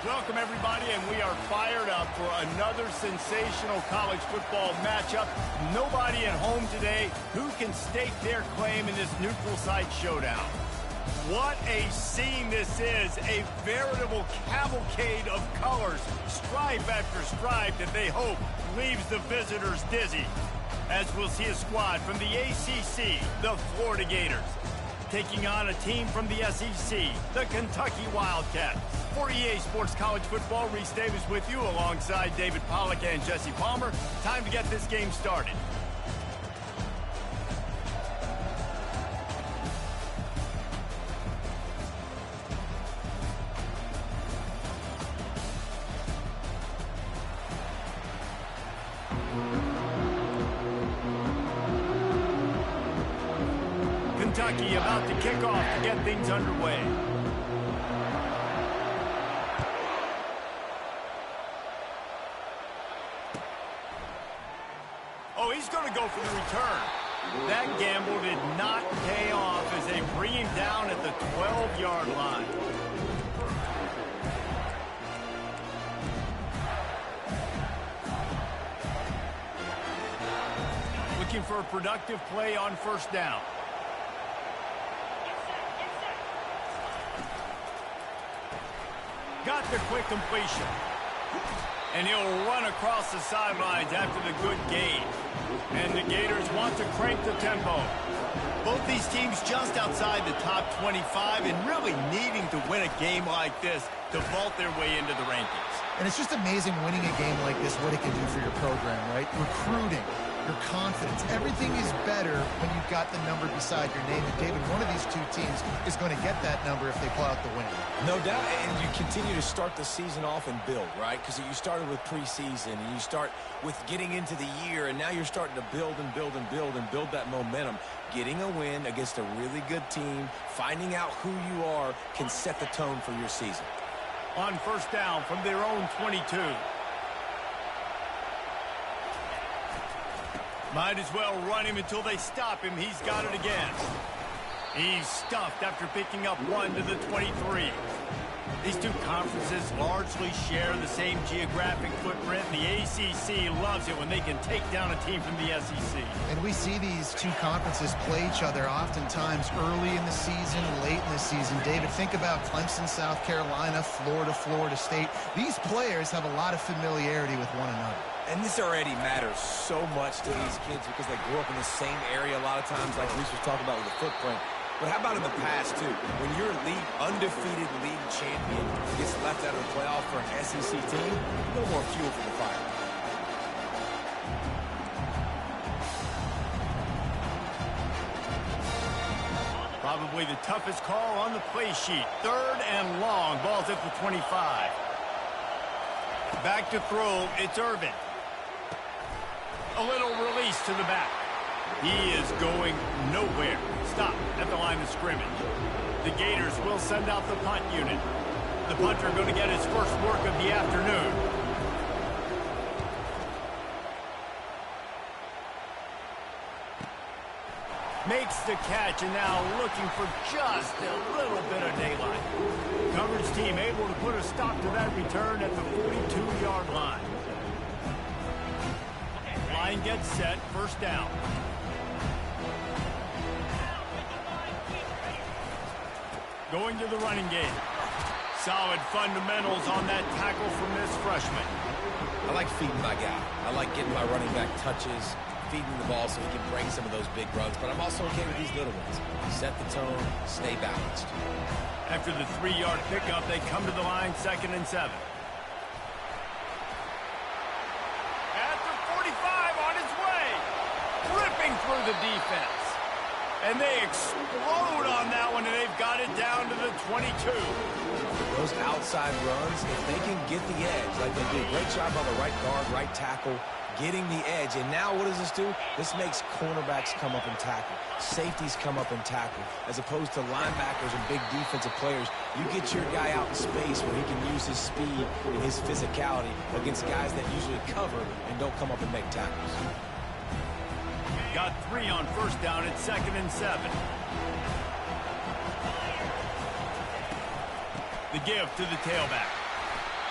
Welcome, everybody, and we are fired up for another sensational college football matchup. Nobody at home today who can stake their claim in this neutral site showdown. What a scene this is, a veritable cavalcade of colors, stripe after stripe that they hope leaves the visitors dizzy. As we'll see a squad from the ACC, the Florida Gators, taking on a team from the SEC, the Kentucky Wildcats. For EA Sports College Football, Reese Davis with you alongside David Pollack and Jesse Palmer. Time to get this game started. Kentucky about to kick off to get things underway. Oh, he's going to go for the return. That gamble did not pay off as they bring him down at the 12-yard line. Looking for a productive play on first down. Got the quick completion. And he'll run across the sidelines after the good gain. And the Gators want to crank the tempo. Both these teams just outside the top 25 and really needing to win a game like this to vault their way into the rankings. And it's just amazing winning a game like this, what it can do for your program, right? Recruiting, your confidence, everything is better when you've got the number beside your name. And David, one of these two teams is going to get that number if they pull out the win. No doubt, and you continue to start the season off and build, right? Because you started with preseason, and you start with getting into the year, and now you're starting to build and build and build and build that momentum. Getting a win against a really good team, finding out who you are, can set the tone for your season. On first down from their own 22. Might as well run him until they stop him. He's got it again. He's stuffed after picking up one to the 23. These two conferences largely share the same geographic footprint. The ACC loves it when they can take down a team from the SEC. And we see these two conferences play each other oftentimes early in the season, late in the season. David, think about Clemson, South Carolina, Florida, Florida State. These players have a lot of familiarity with one another. And this already matters so much to these kids because they grew up in the same area a lot of times, like Reese was talking about with the footprint. But how about in the past, too? When your undefeated league champion gets left out of the playoff for an SEC team, a little more fuel for the fire. Probably the toughest call on the play sheet. Third and long. Ball's at the 25. Back to throw. It's Irvin. A little release to the back. He is going nowhere. Stop at the line of scrimmage. The Gators will send out the punt unit. The punter going to get his first work of the afternoon. Makes the catch and now looking for just a little bit of daylight. Coverage team able to put a stop to that return at the 42-yard line. Line gets set, first down. Going to the running game. Solid fundamentals on that tackle from this freshman. I like feeding my guy. I like getting my running back touches, feeding the ball so he can break some of those big runs. But I'm also okay with these little ones. Set the tone, stay balanced. After the 3-yard pickup, they come to the line, 2nd and 7. At the 45 on his way. Ripping through the defense. And they explode on that one, and they've got it down to the 22. Those outside runs, if they can get the edge, like they do, great job by the right guard, right tackle, getting the edge. And now what does this do? This makes cornerbacks come up and tackle. Safeties come up and tackle. As opposed to linebackers and big defensive players, you get your guy out in space where he can use his speed and his physicality against guys that usually cover and don't come up and make tackles. Got 3 on first down at 2nd and 7. The give to the tailback.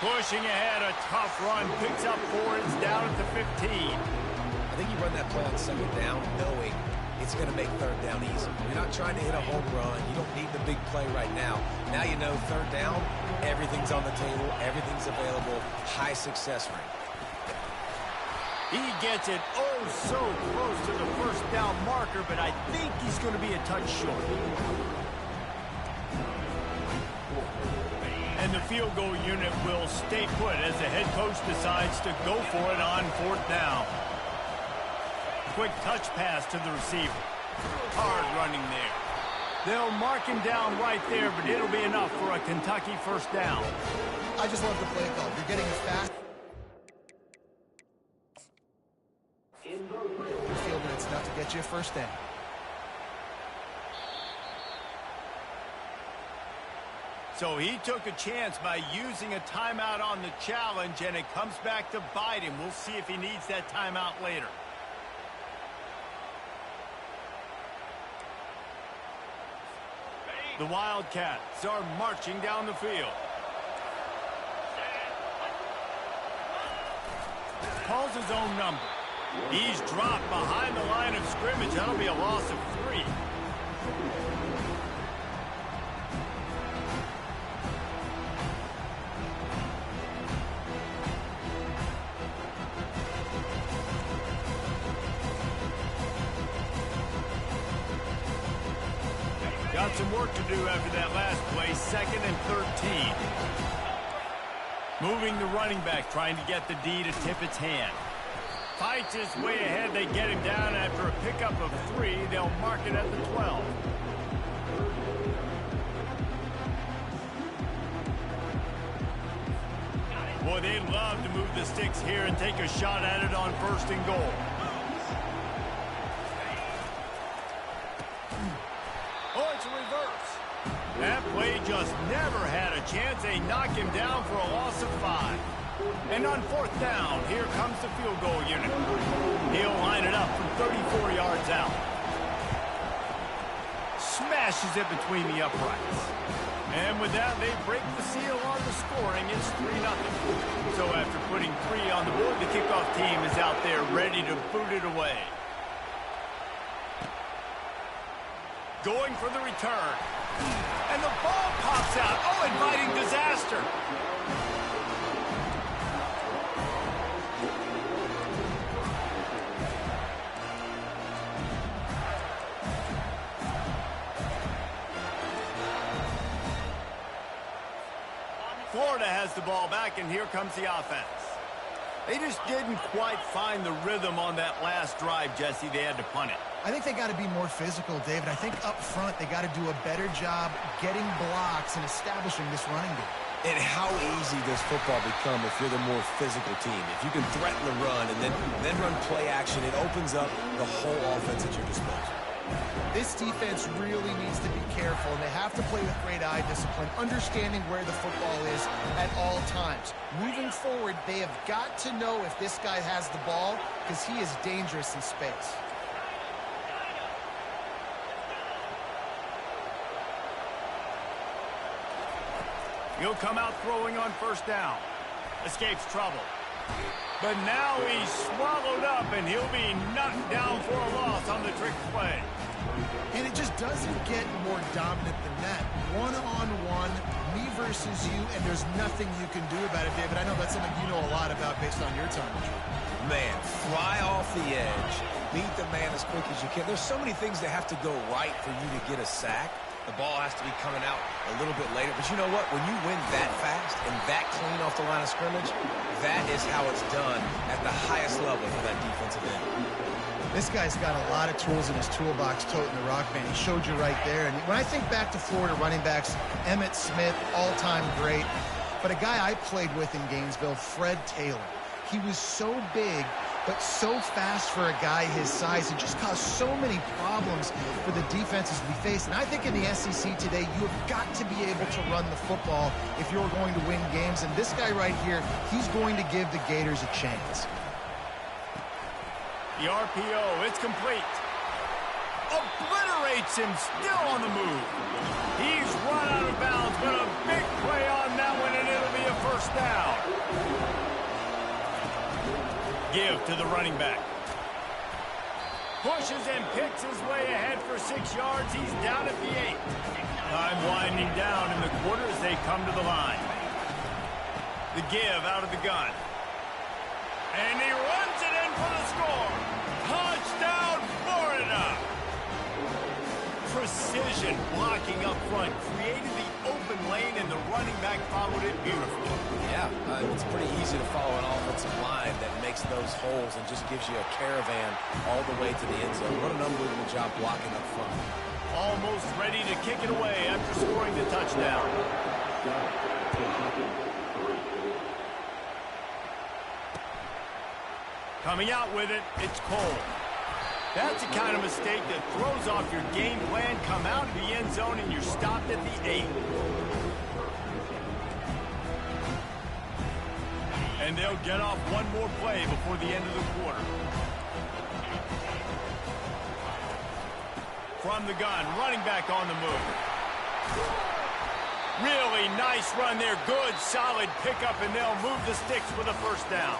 Pushing ahead, a tough run, picks up 4, it's down at the 15. I think you run that play on second down knowing it's going to make third down easy. You're not trying to hit a home run. You don't need the big play right now. Now you know third down, everything's on the table, everything's available, high success rate. He gets it oh so close to the first down marker, but I think he's going to be a touch short. And the field goal unit will stay put as the head coach decides to go for it on 4th down. Quick touch pass to the receiver. Hard running there. They'll mark him down right there, but it'll be enough for a Kentucky first down. I just love the play call. You're getting a fast field, and it's enough to get you a first down. So he took a chance by using a timeout on the challenge, and it comes back to bite him. We'll see if he needs that timeout later. The Wildcats are marching down the field. Calls his own number. He's dropped behind the line of scrimmage. That'll be a loss of 3. Got some work to do after that last play, 2nd and 13. Moving the running back, trying to get the D to tip its hand. Fights his way ahead, they get him down after a pickup of 3. They'll mark it at the 12. Boy, they'd love to move the sticks here and take a shot at it on 1st and goal. That play just never had a chance. They knock him down for a loss of 5. And on 4th down, here comes the field goal unit. He'll line it up from 34 yards out. Smashes it between the uprights. And with that, they break the seal on the scoring. It's 3-0. So after putting 3 on the board, the kickoff team is out there ready to boot it away. Going for the return. And the ball pops out. Oh, inviting disaster. Florida has the ball back, and here comes the offense. They just didn't quite find the rhythm on that last drive, Jesse. They had to punt it. I think they got to be more physical, David. I think up front they got to do a better job getting blocks and establishing this running game. And how easy does football become if you're the more physical team? If you can threaten the run and then run play action, it opens up the whole offense at your disposal. This defense really needs to be careful, and they have to play with great eye discipline, understanding where the football is at all times. Moving forward, they have got to know if this guy has the ball, because he is dangerous in space. He'll come out throwing on 1st down. Escapes trouble. But now he's swallowed up, and he'll be knocked down for a loss on the trick play. And it just doesn't get more dominant than that. One-on-one, me versus you, and there's nothing you can do about it, David. I know that's something you know a lot about based on your time. Man, fly off the edge, beat the man as quick as you can. There's so many things that have to go right for you to get a sack. The ball has to be coming out a little bit later. But you know what? When you win that fast and that clean off the line of scrimmage, that is how it's done at the highest level for that defensive end. This guy's got a lot of tools in his toolbox toting the rock, man. He showed you right there. And when I think back to Florida running backs, Emmitt Smith, all-time great. But a guy I played with in Gainesville, Fred Taylor. He was so big, but so fast for a guy his size. It just caused so many problems for the defenses we face. And I think in the SEC today, you have got to be able to run the football if you're going to win games. And this guy right here, he's going to give the Gators a chance. The RPO, it's complete. obliterates him, still on the move. He's run out of bounds, but a big play on that one, and it'll be a first down. Give to the running back. Pushes and picks his way ahead for 6 yards. He's down at the 8. Time winding down in the quarter as they come to the line. The give out of the gun. And he runs it in for the score. Touchdown, Florida! Precision blocking up front created the open lane, and the running back followed it beautifully. Yeah, it's pretty easy to follow an offensive line that makes those holes and just gives you a caravan all the way to the end zone. What an unbelievable job blocking up front. Almost ready to kick it away after scoring the touchdown. Coming out with it, it's Cole. That's the kind of mistake that throws off your game plan. Come out of the end zone and you're stopped at the 8. And they'll get off one more play before the end of the quarter. From the gun, running back on the move. Really nice run there. Good, solid pickup, and they'll move the sticks for the first down.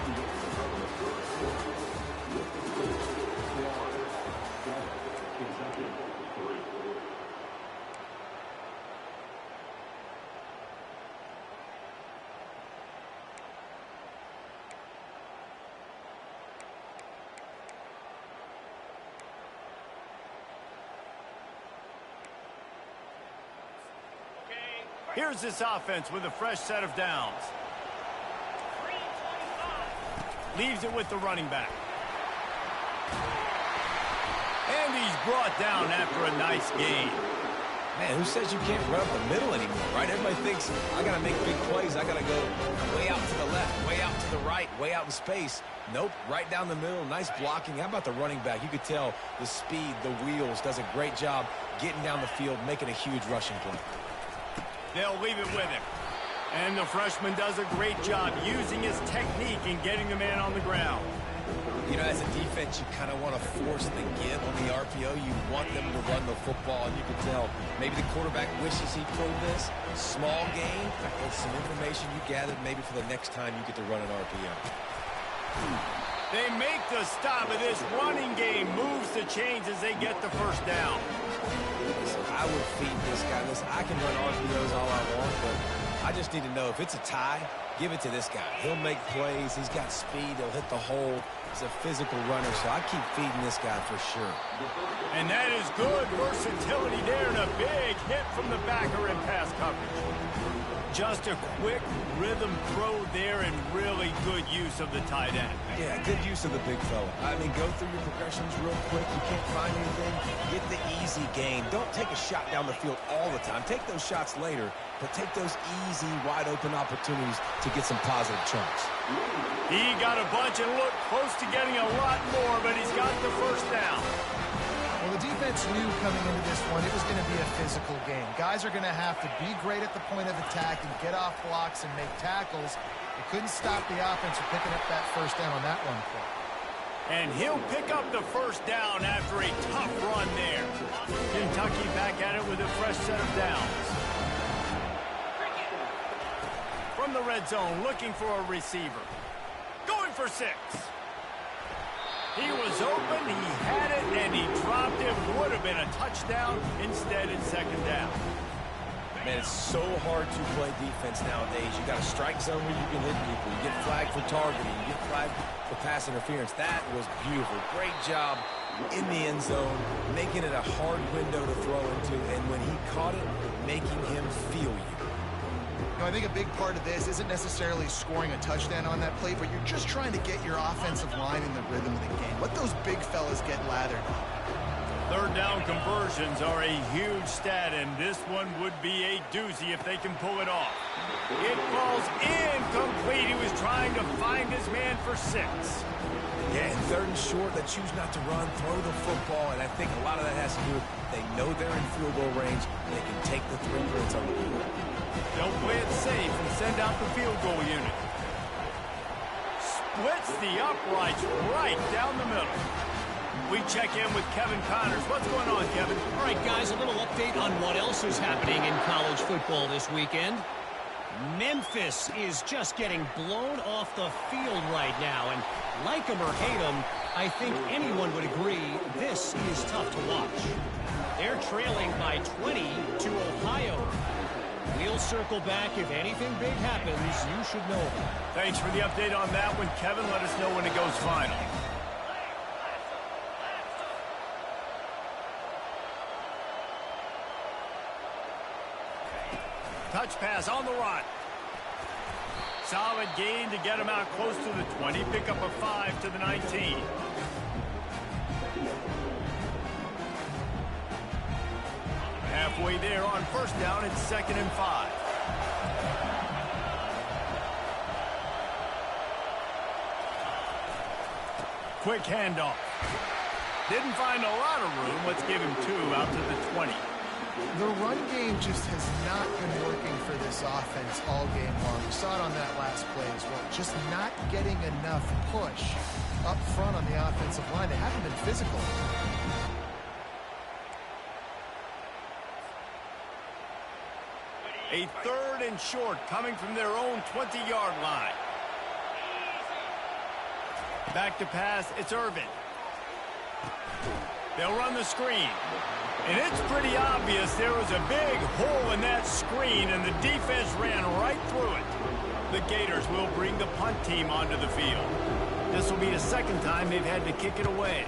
Here's this offense with a fresh set of downs. Leaves it with the running back. And he's brought down after a nice gain. Man, who says you can't run up the middle anymore, right? Everybody thinks, I got to make big plays. I got to go way out to the left, way out to the right, way out in space. Nope, right down the middle. Nice blocking. How about the running back? You could tell the speed, the wheels, does a great job getting down the field, making a huge rushing play. They'll leave it with him. And the freshman does a great job using his technique and getting the man on the ground. You know, as a defense, you kind of want to force the give on the RPO. You want them to run the football, and you can tell maybe the quarterback wishes he threw this. Small gain, but some information you gathered maybe for the next time you get to run an RPO. They make the stop of this running game, moves the chains as they get the first down. I would feed this guy. Listen, I can run RPOs all I want, but I just need to know if it's a tie, give it to this guy. He'll make plays. He's got speed. He'll hit the hole. He's a physical runner, so I keep feeding this guy for sure. And that is good versatility there, and a big hit from the backer in pass coverage. Just a quick rhythm throw there and really good use of the tight end. Yeah, good use of the big fella. I mean, go through your progressions real quick. You can't find anything. Get the easy gain. Don't take a shot down the field all the time. Take those shots later, but take those easy, wide-open opportunities to get some positive chunks. He got a bunch and looked close to getting a lot more, but he's got the first down. Well, the defense knew coming into this one it was going to be a physical game. Guys are going to have to be great at the point of attack and get off blocks and make tackles. They couldn't stop the offense from picking up that first down on that one play. And he'll pick up the first down after a tough run there. Kentucky back at it with a fresh set of downs. From the red zone, looking for a receiver. Going for 6. He was open, he had it, and he dropped it. Would have been a touchdown. Instead, it's second down. Man, it's so hard to play defense nowadays. You got a strike zone where you can hit people. You get flagged for targeting. You get flagged for pass interference. That was beautiful. Great job in the end zone, making it a hard window to throw into, and when he caught it, making him feel you. I think a big part of this isn't necessarily scoring a touchdown on that play, but you're just trying to get your offensive line in the rhythm of the game. Let those big fellas get lathered. Third down conversions are a huge stat, and this one would be a doozy if they can pull it off. It falls incomplete. He was trying to find his man for 6. Yeah, and third and short, they choose not to run, throw the football, and I think a lot of that has to do with they know they're in field goal range, and they can take the 3 points on the board. They'll play it safe and send out the field goal unit. Splits the uprights right down the middle. We check in with Kevin Connors. What's going on, Kevin? All right, guys, a little update on what else is happening in college football this weekend. Memphis is just getting blown off the field right now, and like them or hate them, I think anyone would agree this is tough to watch. They're trailing by 20 to Ohio. We'll circle back if anything big happens you should know about. Thanks for the update on that one, Kevin. Let us know when it goes final. Touch pass on the run. Solid gain to get him out close to the 20. Pick up a 5 to the 19. Halfway there on first down. It's 2nd and 5. Quick handoff. Didn't find a lot of room. Let's give him 2 out to the 20. The run game just has not been working for this offense all game long. We saw it on that last play as well. Just not getting enough push up front on the offensive line. They haven't been physical. A 3rd and short coming from their own 20-yard line. Back to pass, it's Irvin. They'll run the screen. And it's pretty obvious there was a big hole in that screen, and the defense ran right through it. The Gators will bring the punt team onto the field. This will be the 2nd time they've had to kick it away.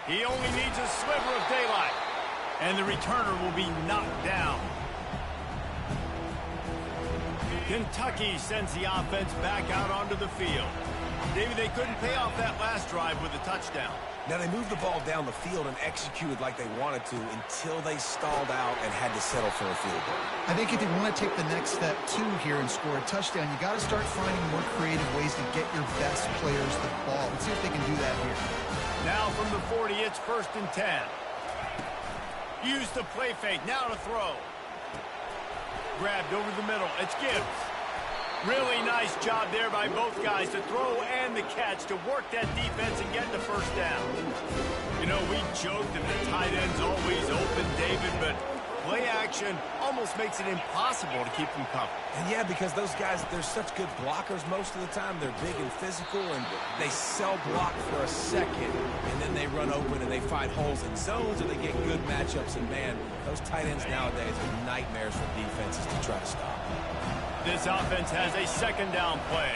He only needs a sliver of daylight, and the returner will be knocked down. Kentucky sends the offense back out onto the field. David, they couldn't pay off that last drive with a touchdown. Now, they moved the ball down the field and executed like they wanted to until they stalled out and had to settle for a field goal. I think if they want to take the next step, too, here and score a touchdown, you got to start finding more creative ways to get your best players the ball. Let's see if they can do that here. Now from the 40, it's 1st and 10. Use the play fake. Now to throw. Grabbed over the middle. It's Gibbs. Really nice job there by both guys to throw and the catch to work that defense and get the first down. You know, we joked that the tight end's always open, David, but play action almost makes it impossible to keep them covered. And yeah, because those guys, they're such good blockers most of the time. They're big and physical, and they sell block for a second, and then they run open and they find holes in zones, or they get good matchups. And man, those tight ends nowadays are nightmares for defenses to try to stop. This offense has a 2nd down play.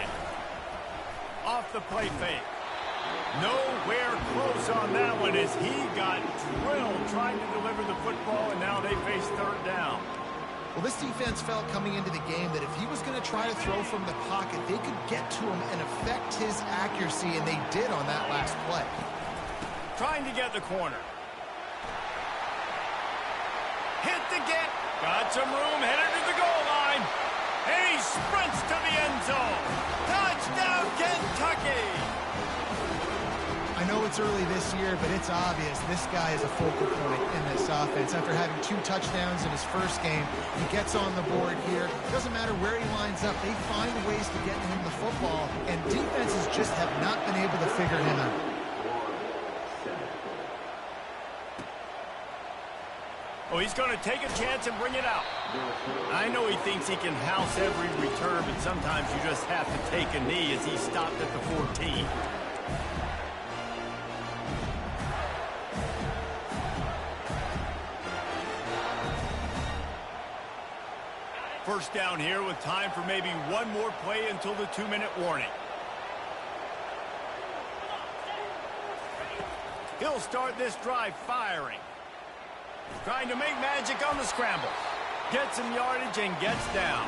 Off the play fake. Nowhere close on that one as he got drilled trying to deliver the football, and now they face 3rd down. Well, this defense felt coming into the game that if he was going to try to throw from the pocket, they could get to him and affect his accuracy, and they did on that last play. Trying to get the corner. Hit the get. Got some room, headed to the goal line. And he sprints to the end zone. Touchdown, Kentucky! I know it's early this year, but it's obvious this guy is a focal point in this offense. After having 2 touchdowns in his first game, he gets on the board here. Doesn't matter where he lines up, they find ways to get him the football, and defenses just have not been able to figure him out. Oh, he's going to take a chance and bring it out. I know he thinks he can house every return, but sometimes you just have to take a knee as he stopped at the 14. First down here with time for maybe one more play until the 2-minute warning. He'll start this drive firing. Trying to make magic on the scramble. Gets some yardage and gets down.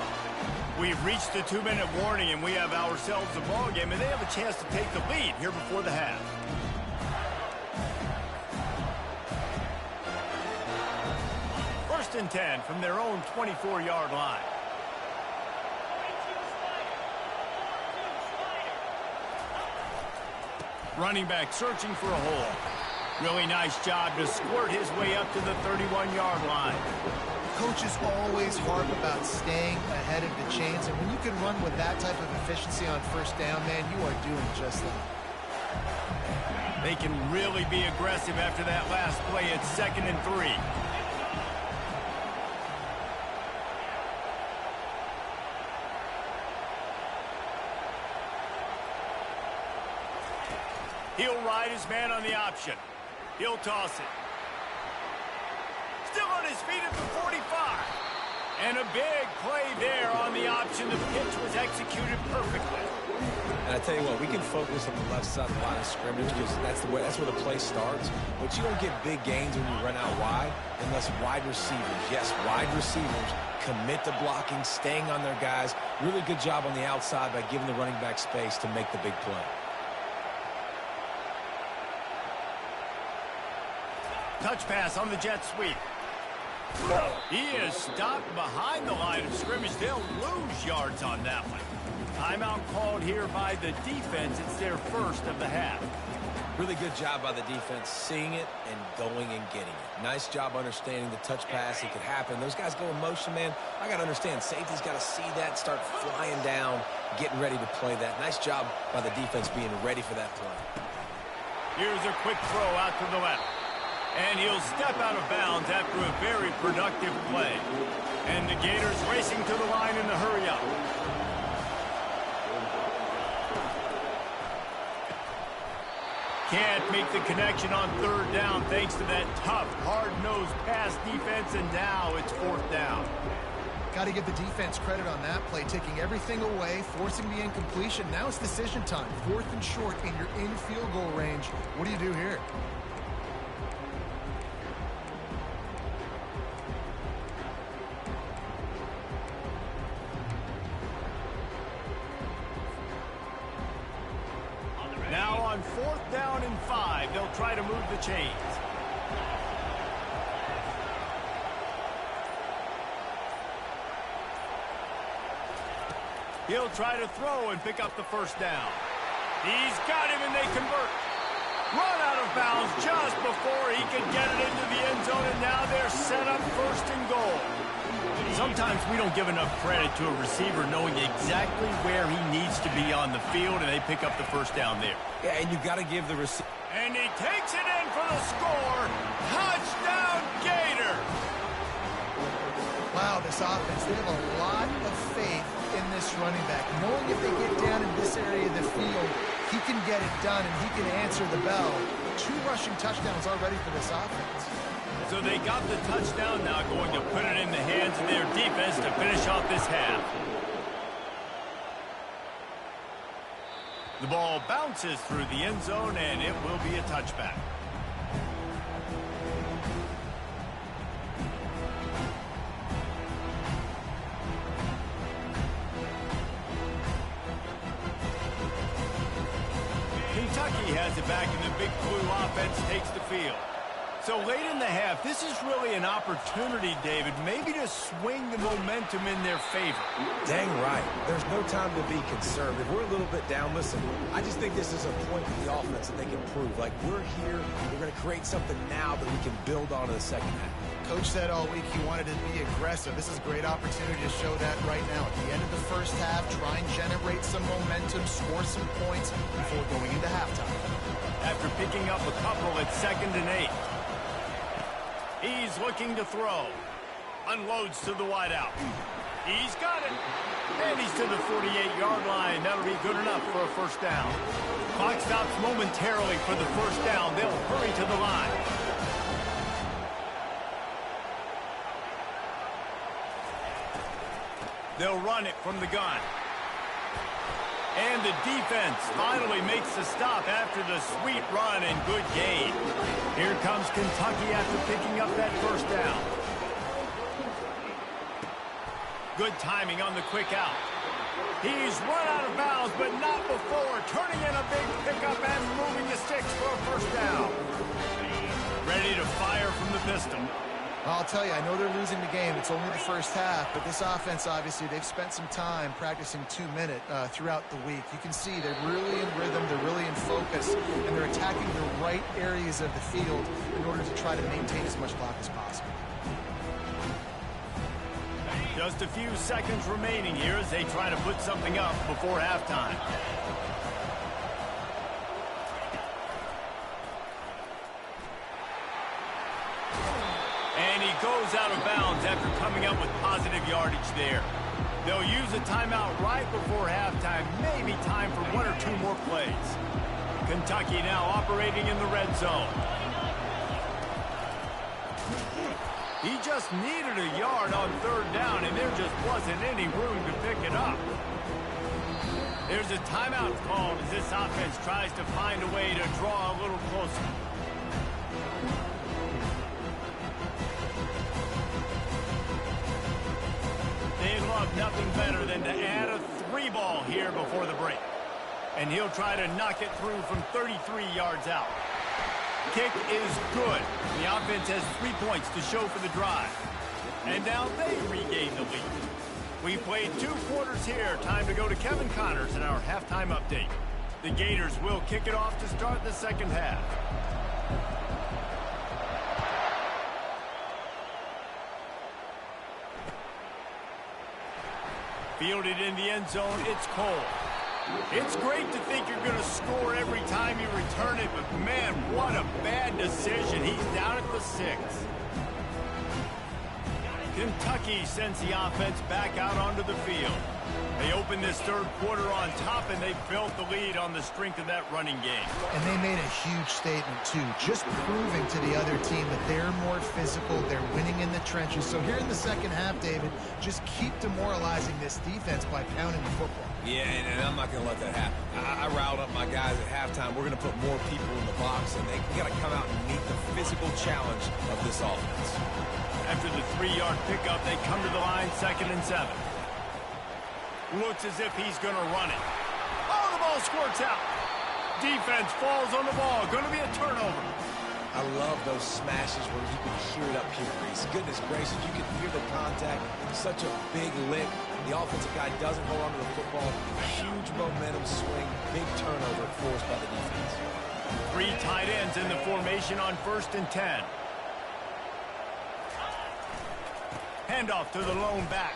We've reached the 2-minute warning, and we have ourselves a ball game, and they have a chance to take the lead here before the half. First and 10 from their own 24-yard line. Running back searching for a hole. Really nice job to squirt his way up to the 31-yard line. Coaches always harp about staying ahead of the chains, and when you can run with that type of efficiency on first down, man, you are doing just that. They can really be aggressive after that last play. It's 2nd and 3. He'll ride his man on the option. He'll toss it. Still on his feet at the 45. And a big play there on the option. The pitch was executed perfectly. And I tell you what, we can focus on the left side of the line of scrimmage because that's where the play starts. But you don't get big gains when you run out wide unless wide receivers, yes, wide receivers commit to blocking, staying on their guys. Really good job on the outside by giving the running back space to make the big play. Touch pass on the jet sweep. He is stopped behind the line of scrimmage. They'll lose yards on that one. Timeout called here by the defense. It's their first of the half. Really good job by the defense seeing it and going and getting it. Nice job understanding the touch pass. It could happen. Those guys go in motion, man. I got to understand. Safety's got to see that, start flying down, getting ready to play that. Nice job by the defense being ready for that play. Here's a quick throw out to the left. And he'll step out of bounds after a very productive play. And the Gators racing to the line in the hurry-up. Can't make the connection on 3rd down thanks to that tough, hard-nosed pass defense, and now it's 4th down. Got to give the defense credit on that play, taking everything away, forcing the incompletion. Now it's decision time. 4th and short, and you're in field goal range. What do you do here? Now on 4th down and 5, they'll try to move the chains. He'll try to throw and pick up the first down. He's got him and they convert. Run out of bounds just before he could get it into the end zone, and now they're set up 1st and goal. Sometimes we don't give enough credit to a receiver knowing exactly where he needs to be on the field, and they pick up the first down there. Yeah, and you've got to give the receiver. And he takes it in for the score. Touchdown, Gators! Wow, this offense, they have a lot of faith in this running back. Knowing if they get down in this area of the field, he can get it done and he can answer the bell. 2 rushing touchdowns already for this offense. So they got the touchdown, now going to put it in the hands of their defense to finish off this half. The ball bounces through the end zone, and it will be a touchback. Kentucky has it back, and the Big Blue offense takes the field. So late in the half, this is really an opportunity, David, maybe to swing the momentum in their favor. Dang right. There's no time to be conservative. We're a little bit down. Listen, I just think this is a point for the offense that they can prove. Like, we're here. We're going to create something now that we can build on in the second half. Coach said all week he wanted to be aggressive. This is a great opportunity to show that right now. At the end of the first half, try and generate some momentum, score some points before going into halftime. After picking up a couple at 2nd and 8. He's looking to throw. Unloads to the wideout. He's got it. And he's to the 48-yard line. That'll be good enough for a first down. Clock stops momentarily for the first down. They'll hurry to the line. They'll run it from the gun. And the defense finally makes the stop after the sweet run and good gain. Here comes Kentucky after picking up that first down. Good timing on the quick out. He's run out of bounds, but not before turning in a big pickup and moving the sticks for a first down. Ready to fire from the pistol. I'll tell you, I know they're losing the game. It's only the first half, but this offense, obviously, they've spent some time practicing 2-minute throughout the week. You can see they're really in rhythm. They're really in focus. focus, and they're attacking the right areas of the field in order to try to maintain as much clock as possible. Just a few seconds remaining here as they try to put something up before halftime. And he goes out of bounds after coming up with positive yardage there. They'll use a timeout right before halftime, maybe time for one or two more plays. Kentucky now operating in the red zone. He just needed a yard on third down, and there just wasn't any room to pick it up. There's a timeout called as this offense tries to find a way to draw a little closer. They love nothing better than to add a 3-ball here before the break. And he'll try to knock it through from 33 yards out. Kick is good. The offense has 3 points to show for the drive. And now they regain the lead. We played 2 quarters here. Time to go to Kevin Connors in our halftime update. The Gators will kick it off to start the second half. Fielded in the end zone, it's Cole. It's great to think you're going to score every time you return it, but man, what a bad decision. He's down at the 6. Kentucky sends the offense back out onto the field. They open this third quarter on top, and they've built the lead on the strength of that running game. And they made a huge statement, too, just proving to the other team that they're more physical, they're winning in the trenches. So here in the second half, David, just keep demoralizing this defense by pounding the football. Yeah, and I'm not going to let that happen. I riled up my guys at halftime. We're going to put more people in the box, and they got to come out and meet the physical challenge of this offense. After the 3-yard pickup, they come to the line, 2nd and 7. Looks as if he's going to run it. Oh, the ball squirts out. Defense falls on the ball. Going to be a turnover. I love those smashes where you can hear it up here, Reese. Goodness gracious, you can hear the contact. Such a big lick. The offensive guy doesn't hold on to the football. Huge momentum swing. Big turnover forced by the defense. 3 tight ends in the formation on 1st and 10. Handoff to the lone back.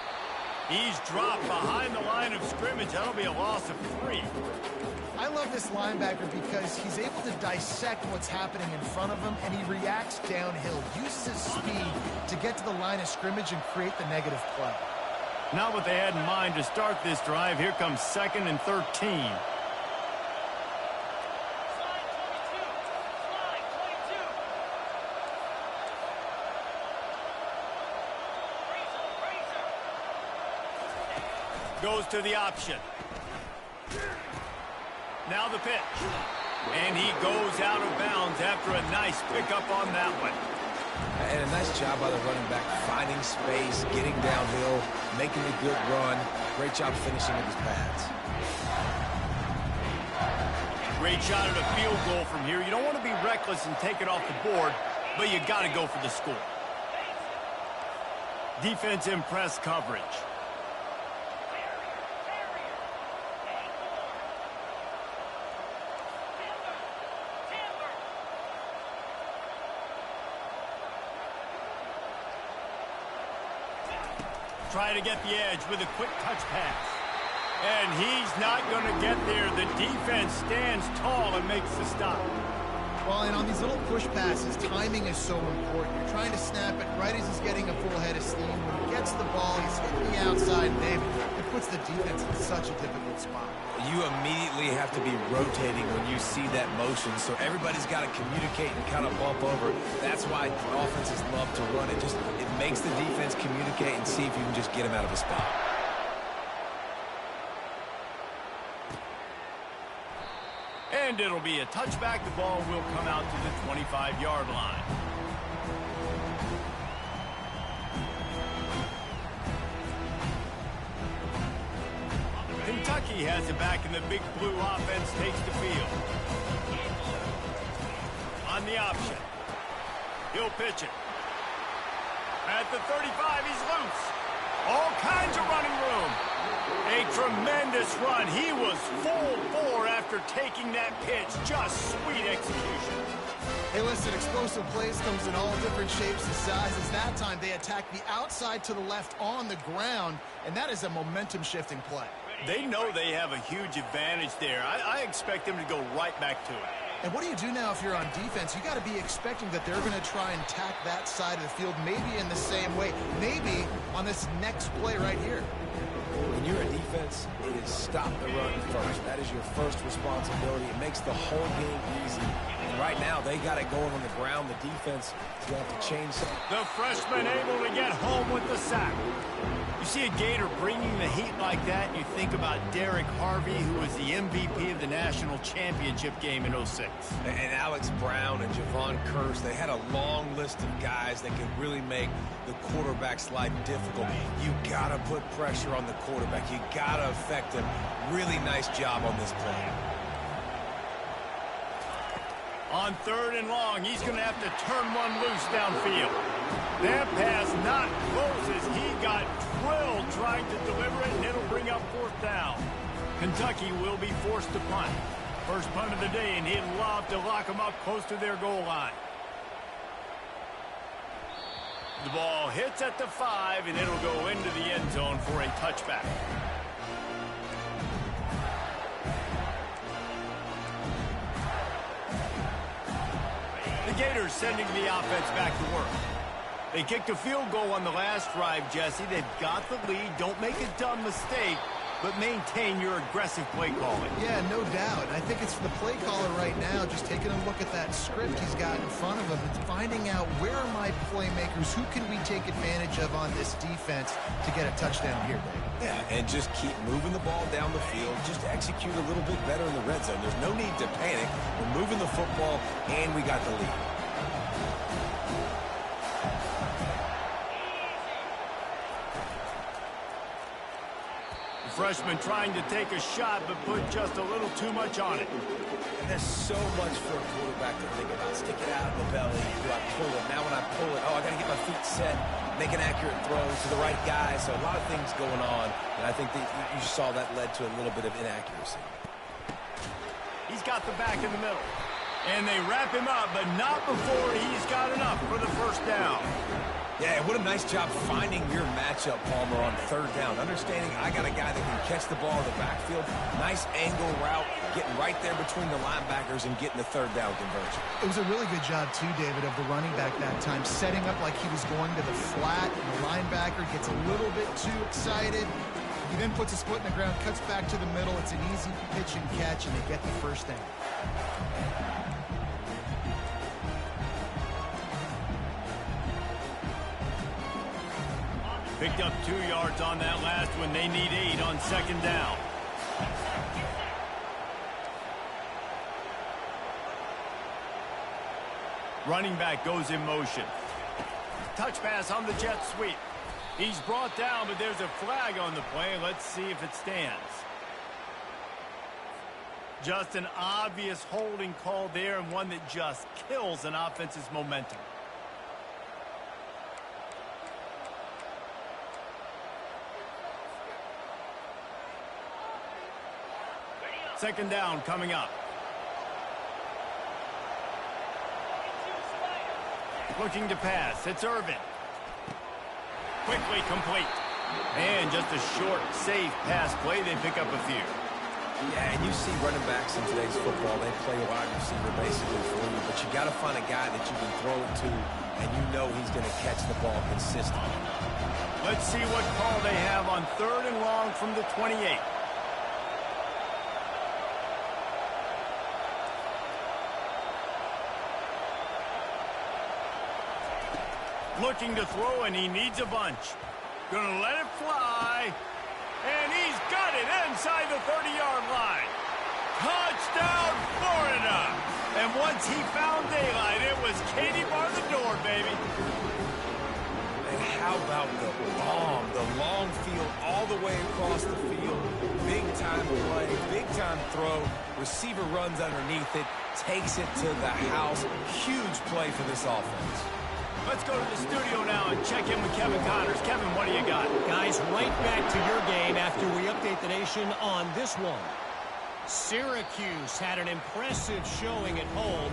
He's dropped behind the line of scrimmage. That'll be a loss of 3. I love this linebacker because he's able to dissect what's happening in front of him, and he reacts downhill, uses his speed to get to the line of scrimmage and create the negative play. Not what they had in mind to start this drive. Here comes 2nd and 13. Goes to the option. Now the pitch. And he goes out of bounds after a nice pickup on that one. And a nice job by the running back, finding space, getting downhill, making a good run. Great job finishing with his pads. Great shot at a field goal from here. You don't want to be reckless and take it off the board, but you got to go for the score. Defense in press coverage. Try to get the edge with a quick touch pass. And he's not going to get there. The defense stands tall and makes the stop. Well, and on these little push passes, timing is so important. You're trying to snap it right as he's getting a full head of steam. When he gets the ball, he's hitting the outside, and David, it puts the defense in such a difficult spot. You immediately have to be rotating when you see that motion, so everybody's got to communicate and kind of bump over. That's why offenses love to run it. It makes the defense communicate and see if you can just get him out of a spot. And it'll be a touchback. The ball will come out to the 25-yard line. Kentucky has it back, and the Big Blue offense takes the field. On the option. He'll pitch it. At the 35, he's loose. All kinds of running room. A tremendous run. He was full bore after taking that pitch. Just sweet execution. Hey, listen, explosive plays comes in all different shapes and sizes. That time they attack the outside to the left on the ground, and that is a momentum-shifting play. They know they have a huge advantage there. I expect them to go right back to it. And what do you do now if you're on defense? You got to be expecting that they're going to try and attack that side of the field, maybe in the same way, maybe on this next play right here. When you're a defense, it is stop the run first. That is your first responsibility. It makes the whole game easy. And right now, they got it going on the ground. The defense is going to have to change something. The freshman able to get home with the sack. You see a Gator bringing the heat like that, and you think about Derek Harvey, who was the MVP of the national championship game in '06. And Alex Brown and Javon Curse, they had a long list of guys that could really make the quarterback's life difficult. You got to put pressure on the quarterback. You got to affect him. Really nice job on this play. On 3rd and long, he's going to have to turn one loose downfield. That pass not close as he got drilled trying to deliver it, and it'll bring up 4th down. Kentucky will be forced to punt. First punt of the day, and he'd love to lock them up close to their goal line. The ball hits at the 5, and it'll go into the end zone for a touchback. The Gators sending the offense back to work. They kicked a field goal on the last drive, Jesse. They've got the lead. Don't make a dumb mistake, but maintain your aggressive play calling. Yeah, no doubt. I think it's the play caller right now just taking a look at that script he's got in front of him and finding out where are my playmakers, who can we take advantage of on this defense to get a touchdown here, Dave. Yeah, and just keep moving the ball down the field. Just execute a little bit better in the red zone. There's no need to panic. We're moving the football, and we got the lead. Freshman trying to take a shot, but put just a little too much on it. And there's so much for a quarterback to think about. Stick it out of the belly. Do I pull it? Now when I pull it, oh, I got to get my feet set, make an accurate throw to the right guy. So a lot of things going on, and I think that you saw that led to a little bit of inaccuracy. He's got the back in the middle. And they wrap him up, but not before he's got enough for the first down. Yeah, what a nice job finding your matchup, Palmer, on 3rd down. Understanding I got a guy that can catch the ball in the backfield. Nice angle route, getting right there between the linebackers and getting the 3rd down conversion. It was a really good job, too, David, of the running back that time, setting up like he was going to the flat, and the linebacker gets a little bit too excited. He then puts his foot in the ground, cuts back to the middle. It's an easy pitch and catch, and they get the first down. Picked up 2 yards on that last one. They need 8 on 2nd down. Running back goes in motion. Touch pass on the jet sweep. He's brought down, but there's a flag on the play. Let's see if it stands. Just an obvious holding call there, and one that just kills an offense's momentum. Second down coming up. Looking to pass. It's Irvin. Quickly complete. And just a short, safe pass play. They pick up a few. Yeah, and you see running backs in today's football, they play a wide receiver basically for you, but you got to find a guy that you can throw it to, and you know he's going to catch the ball consistently. Let's see what call they have on 3rd and long from the 28. Looking to throw, and he needs a bunch. Gonna let it fly. And he's got it inside the 30-yard line. Touchdown, Florida. And once he found daylight, it was Katie bar the door, baby. And how about the bomb, the long field all the way across the field. Big-time play, big-time throw. Receiver runs underneath it, takes it to the house. Huge play for this offense. Let's go to the studio now and check in with Kevin Connors. Kevin, what do you got? Guys, right back to your game after we update the nation on this one. Syracuse had an impressive showing at home,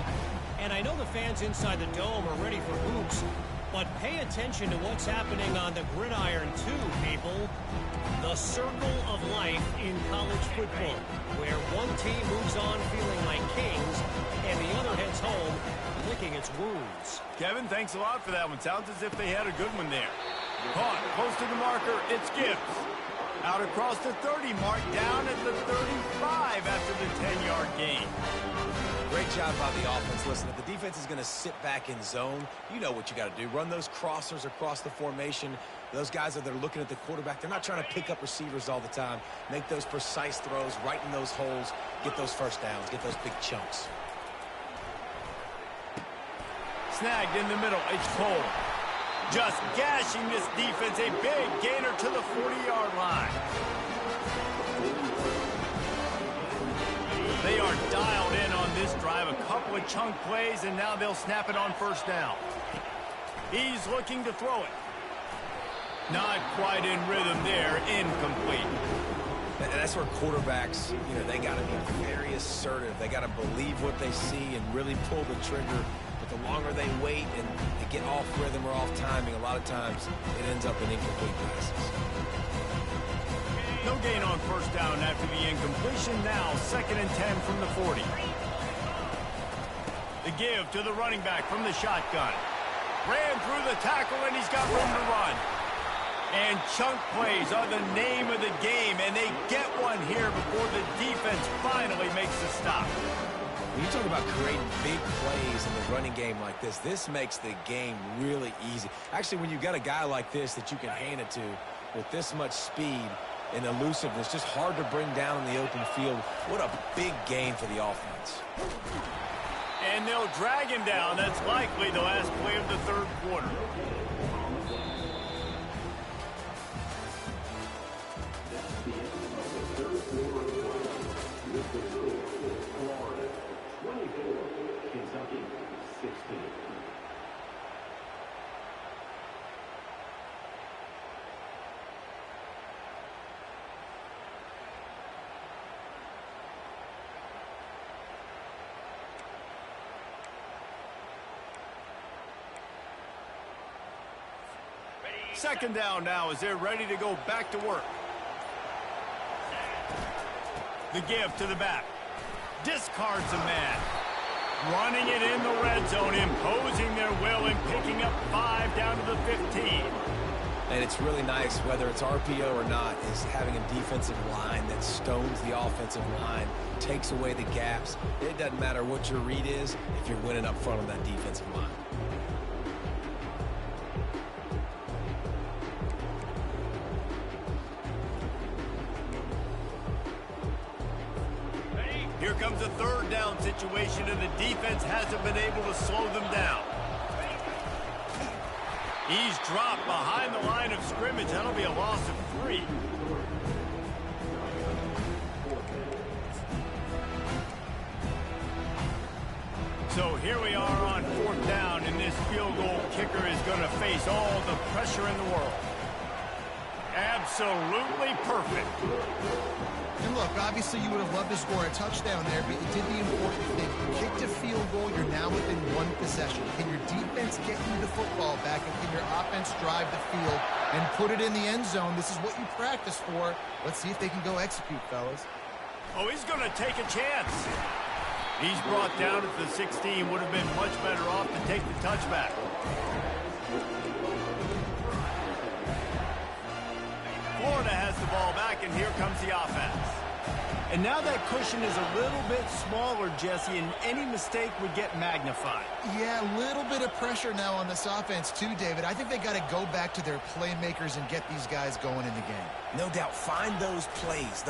and I know the fans inside the Dome are ready for hoops, but pay attention to what's happening on the gridiron too, people. The circle of life in college football, where one team moves on feeling like kings, and the other heads home licking its wounds. Kevin, thanks a lot for that one. Sounds as if they had a good one there. Caught close to the marker, it's Gibbs. Out across the 30 mark, down at the 35 after the 10-yard gain. Great job by the offense. Listen, if the defense is going to sit back in zone, you know what you got to do. Run those crossers across the formation. Those guys that are looking at the quarterback, they're not trying to pick up receivers all the time. Make those precise throws, right in those holes, get those first downs, get those big chunks. Snagged in the middle, it's Cole. Just gashing this defense, a big gainer to the 40-yard line. They are dialed in on this drive, a couple of chunk plays, and now they'll snap it on first down. He's looking to throw it. Not quite in rhythm there, incomplete. And that's where quarterbacks, they got to be very assertive. They got to believe what they see and really pull the trigger. But the longer they wait and they get off rhythm or off timing, a lot of times it ends up in incomplete passes. No gain on first down after the incompletion. Now 2nd and 10 from the 40. The give to the running back from the shotgun. Ran through the tackle, and he's got room to run. And chunk plays are the name of the game, and they get one here before the defense finally makes the stop. When you talk about creating big plays in the running game like this makes the game really easy. Actually, when you've got a guy like this that you can hand it to with this much speed and elusiveness, just hard to bring down in the open field. What a big gain for the offense. And they'll drag him down. That's likely the last play of the third quarter. Kentucky, 16. Second down now as they're ready to go back to work. The give to the back. Discards a man. Running it in the red zone, imposing their will and picking up 5 down to the 15. And it's really nice, whether it's RPO or not, is having a defensive line that stones the offensive line, takes away the gaps. It doesn't matter what your read is if you're winning up front on that defensive line. Here comes a third down situation, and the defense hasn't been able to slow them down. He's dropped behind the line of scrimmage. That'll be a loss of 3. So here we are on 4th down, and this field goal kicker is going to face all the pressure in the world. Absolutely perfect. And look, obviously you would have loved to score a touchdown there, but you did the important thing. You kicked a field goal, you're now within 1 possession. Can your defense get you the football back, and can your offense drive the field and put it in the end zone? This is what you practice for. Let's see if they can go execute, fellas. Oh, he's going to take a chance. He's brought down at the 16. Would have been much better off to take the touchback. Florida has the ball back, and here comes the offense. And now that cushion is a little bit smaller, Jesse, and any mistake would get magnified. Yeah, a little bit of pressure now on this offense too, David. I think they got to go back to their playmakers and get these guys going in the game. No doubt, find those plays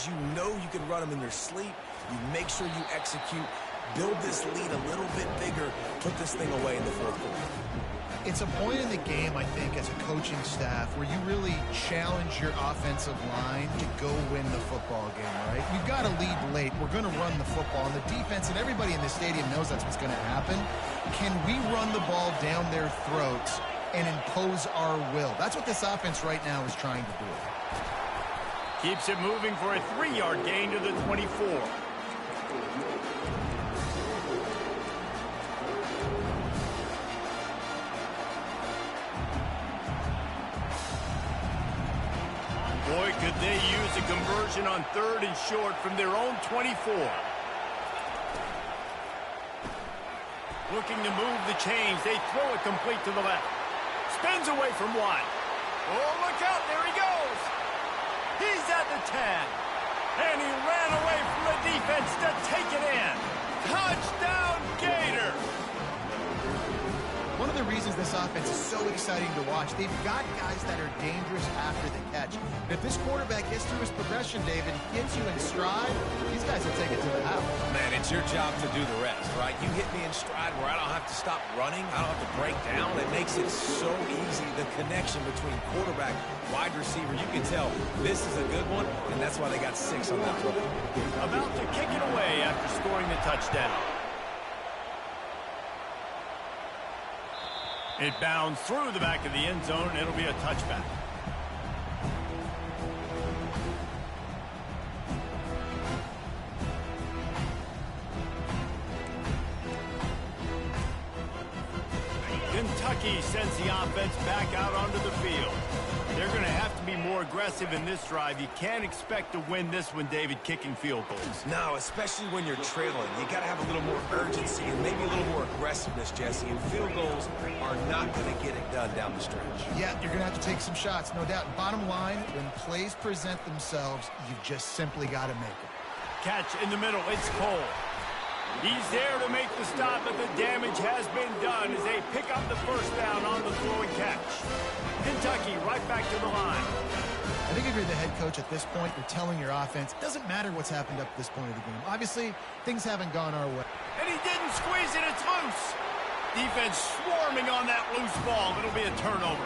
you know you can run them in your sleep. You make sure you execute. build this lead a little bit bigger, put this thing away in the fourth quarter. It's a point in the game, I think, as a coaching staff where you really challenge your offensive line to go win the football game, right? You've got to lead late. We're going to run the football. And the defense and everybody in the stadium knows that's what's going to happen. Can we run the ball down their throats and impose our will? That's what this offense right now is trying to do. Keeps it moving for a 3-yard gain to the 24. Boy, could they use a conversion on 3rd and short from their own 24. Looking to move the chains. They throw it complete to the left. Spins away from one. Oh, look out. There he goes. He's at the 10. And he ran away from the defense to take it in. Touchdown, Gator. One of the reasons this offense is so exciting to watch, they've got guys that are dangerous after the catch. And if this quarterback gets through his progression, David, gets you in stride, these guys will take it to the house. Man, it's your job to do the rest, right? You hit me in stride where I don't have to stop running. I don't have to break down. It makes it so easy, the connection between quarterback, wide receiver. You can tell this is a good one, and that's why they got 6 on that play. About to kick it away after scoring the touchdown. It bounds through the back of the end zone, and it'll be a touchback. Kentucky sends the offense back out onto the field. They're going to have to be more aggressive in this drive. You can't expect to win this one, David, kicking field goals. No, especially when you're trailing. You got to have a little more urgency and maybe a little more aggressiveness, Jesse. And field goals are not going to get it done down the stretch. Yeah, you're going to have to take some shots, no doubt. Bottom line, when plays present themselves, you've just simply got to make them. Catch in the middle. It's Cole. He's there to make the stop, but the damage has been done as they pick up the first down on the throw and catch. Kentucky right back to the line. I think if you're the head coach at this point, you're telling your offense, it doesn't matter what's happened up to this point of the game. Obviously, things haven't gone our way. And he didn't squeeze it. It's loose. Defense swarming on that loose ball. It'll be a turnover.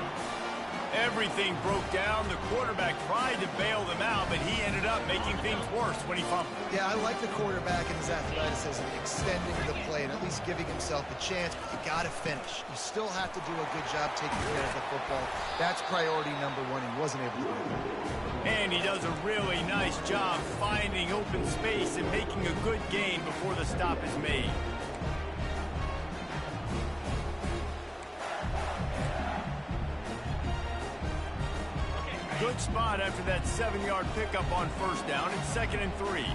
Everything broke down. The quarterback tried to bail them out, but he ended up making things worse when he fumbled. Yeah, I like the quarterback and his athleticism, extending the play and at least giving himself a chance, but you got to finish. You still have to do a good job taking care of the football. That's priority number 1. He wasn't able to do that. And he does a really nice job finding open space and making a good gain before the stop is made. Good spot after that 7-yard pickup on first down. It's 2nd and 3.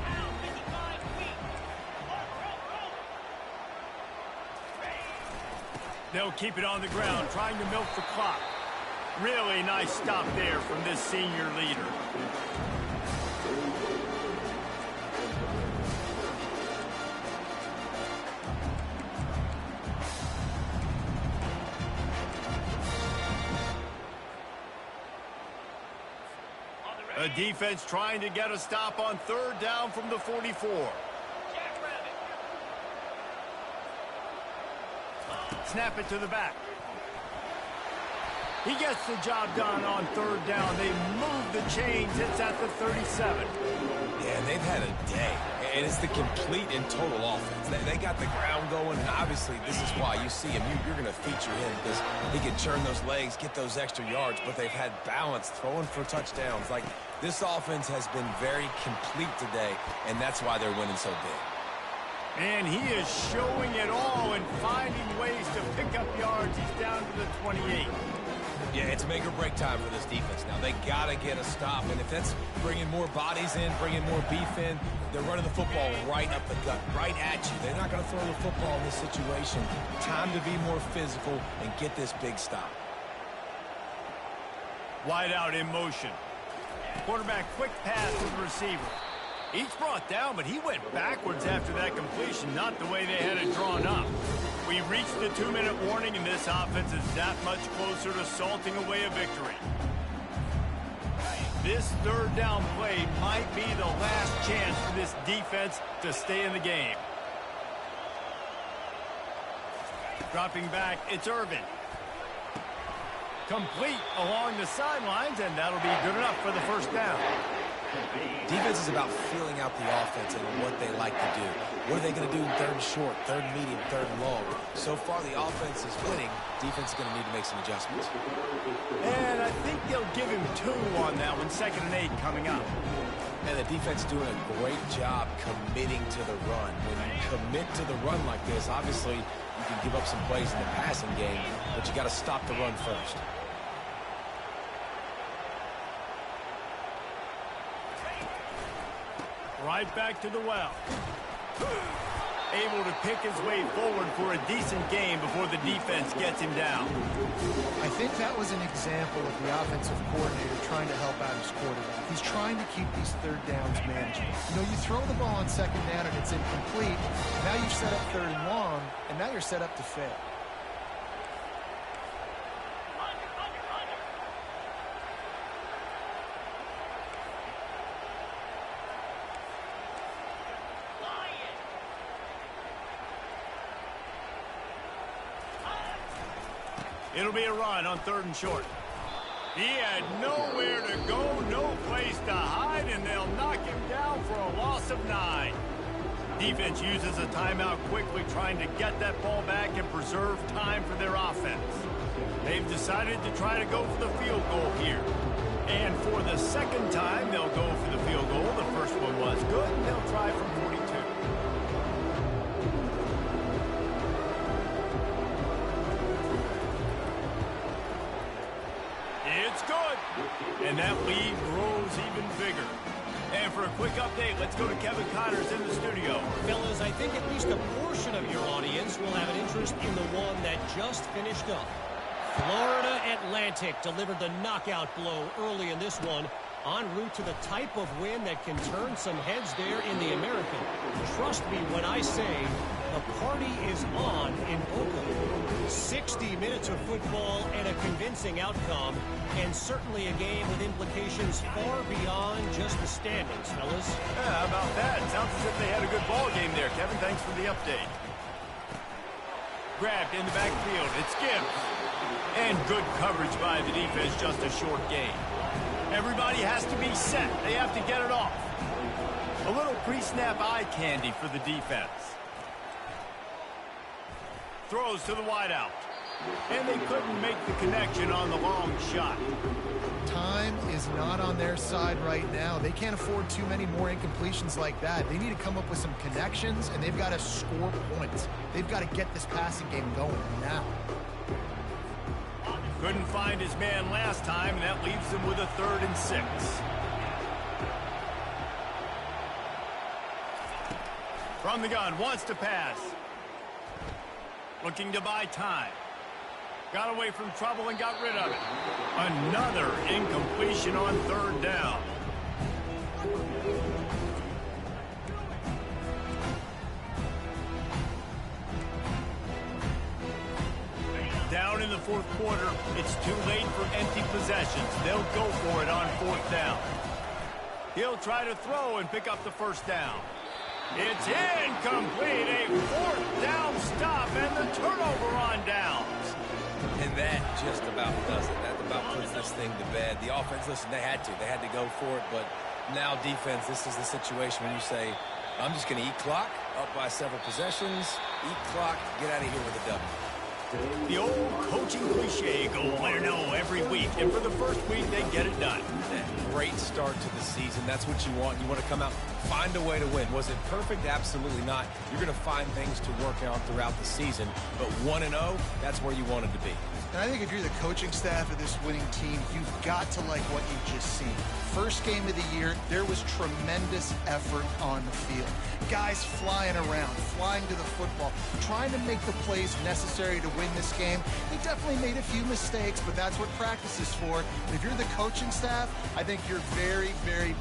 They'll keep it on the ground, trying to milk the clock. Really nice stop there from this senior leader. A defense trying to get a stop on 3rd down from the 44. Snap it to the back. He gets the job done on 3rd down. They move the chains. It's at the 37. Yeah, they've had a day. And it's the complete and total offense. They got the ground going, and obviously this is why you see him. You're going to feature him because he can churn those legs, get those extra yards, but they've had balance, throwing for touchdowns. Like, this offense has been very complete today, and that's why they're winning so big. And he is showing it all and finding ways to pick up yards. He's down to the 28. Yeah, it's make or break time for this defense now. They got to get a stop, and if that's bringing more bodies in, bringing more beef in, they're running the football right up the gut, right at you. They're not going to throw the football in this situation. Time to be more physical and get this big stop. Wide out in motion. Quarterback quick pass to the receiver. Each brought down, but he went backwards after that completion, not the way they had it drawn up. We reached the 2-minute warning, and this offense is that much closer to salting away a victory. This 3rd down play might be the last chance for this defense to stay in the game. Dropping back, it's Irvin. Complete along the sidelines, and that'll be good enough for the first down. Defense is about feeling out the offense and what they like to do. What are they going to do in third and short, third and medium, third and long? So far, the offense is winning. Defense is going to need to make some adjustments. And I think they'll give him 2 on that one, 2nd and 8 coming up. And the defense doing a great job committing to the run. When you commit to the run like this, obviously you can give up some plays in the passing game, but you got to stop the run first. Right back to the well. Able to pick his way forward for a decent game before the defense gets him down. I think that was an example of the offensive coordinator trying to help out his quarterback. He's trying to keep these third downs manageable. You know, you throw the ball on 2nd down and it's incomplete. Now you've set up 3rd and long, and now you're set up to fail. It'll be a run on 3rd and short. He had nowhere to go, no place to hide, and they'll knock him down for a loss of 9. Defense uses a timeout quickly, trying to get that ball back and preserve time for their offense. They've decided to try to go for the field goal here. And for the 2nd time, they'll go for the field goal. The first one was good, and they'll try from 42. It's good. And that lead grows even bigger. And for a quick update, let's go to Kevin Connors in the studio. Fellas, I think at least a portion of your audience will have an interest in the one that just finished up. Florida Atlantic delivered the knockout blow early in this one, en route to the type of win that can turn some heads there in the American. Trust me when I say the party is on in Oakland. 60 minutes of football and a convincing outcome, and certainly a game with implications far beyond just the standings, fellas. Yeah, how about that? Sounds as if they had a good ball game there, Kevin. Thanks for the update. Grabbed in the backfield. It's Gibbs. And good coverage by the defense, just a short gain. Everybody has to be set. They have to get it off. A little pre-snap eye candy for the defense. Throws to the wideout. And they couldn't make the connection on the long shot. Time is not on their side right now. They can't afford too many more incompletions like that. They need to come up with some connections, and they've got to score points. They've got to get this passing game going now. Couldn't find his man last time, and that leaves him with a 3rd and 6. From the gun, wants to pass. Looking to buy time. Got away from trouble and got rid of it. Another incompletion on 3rd down. Down in the 4th quarter, it's too late for empty possessions. They'll go for it on 4th down. He'll try to throw and pick up the 1st down. It's incomplete, a 4th down stop, and the turnover on downs. And that just about does it. That about puts this thing to bed. The offense, listen, they had to go for it, but now defense, this is the situation when you say, I'm just going to eat clock, up by several possessions, eat clock, get out of here with a W. The old coaching cliche, go win or no every week, and for the first week, they get it done. Great start to the season. That's what you want. You want to come out, find a way to win. Was it perfect? Absolutely not. You're going to find things to work on throughout the season, but 1-0, that's where you wanted to be. And I think if you're the coaching staff of this winning team, you've got to like what you've just seen. First game of the year, there was tremendous effort on the field. Guys flying around, flying to the football, trying to make the plays necessary to win this game. They definitely made a few mistakes, but that's what practice is for. And if you're the coaching staff, I think you're very, very